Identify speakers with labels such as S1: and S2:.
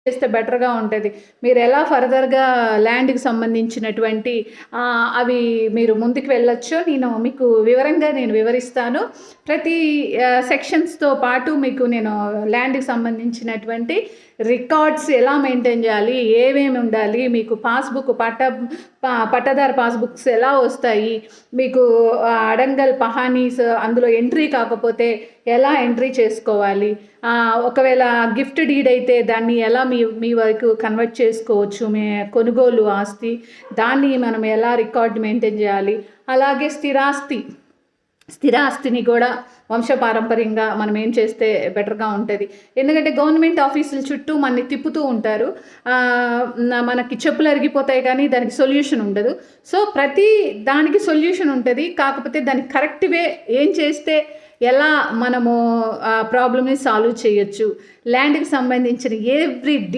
S1: చేస్తే బెటర్‌గా ఉంటది. మీరెలా ఫర్దర్‌గా ల్యాండ్‌కి సంబంధించినటువంటి అవి మీరు ముందుకు వెళ్ళొచ్చో నేను మీకు వివరంగా వివరిస్తాను. ప్రతి సెక్షన్స్‌తో పాటు మీకు నేను ల్యాండ్‌కి సంబంధించినటువంటి రికార్డ్స్ ఎలా మెయింటైన్ చేయాలి, ఏమేమి ఉండాలి, మీకు పాస్‌బుక్ పట్టాదారు పాస్‌బుక్స్ ఎలా వస్తాయి, మీకు అడంగల్ పహానీస్ అందులో ఎంట్రీ కాకపోతే ఎలా ఎంట్రీ చేసుకోవాలి, ఒకవేళ గిఫ్ట్ డీడ్ అయితే దాన్ని ఎలా మీ వరకు కన్వర్ట్ చేసుకోవచ్చు, కొనుగోలు ఆస్తి దాన్ని మనం ఎలా రికార్డ్ మెయింటైన్ చేయాలి, అలాగే స్థిరాస్తిని కూడా వంశపారంపర్యంగా మనం ఏం చేస్తే బెటర్‌గా ఉంటది. ఎందుకంటే గవర్నమెంట్ ఆఫీసుల చుట్టూ మనని తిప్పుతూ ఉంటారు. మనకి చెప్పులు అరిగిపోతాయి కానీ దానికి సొల్యూషన్ ఉండదు. సో ప్రతి దానికి సొల్యూషన్ ఉంటది. కాకపోతే దానికి కరెక్ట్ వే ఏం చేస్తే ఎలా మనము ప్రాబ్లమ్‌ని సాల్వ్ చేయొచ్చు. ల్యాండ్‌కి సంబంధించిన ఎవ్రీ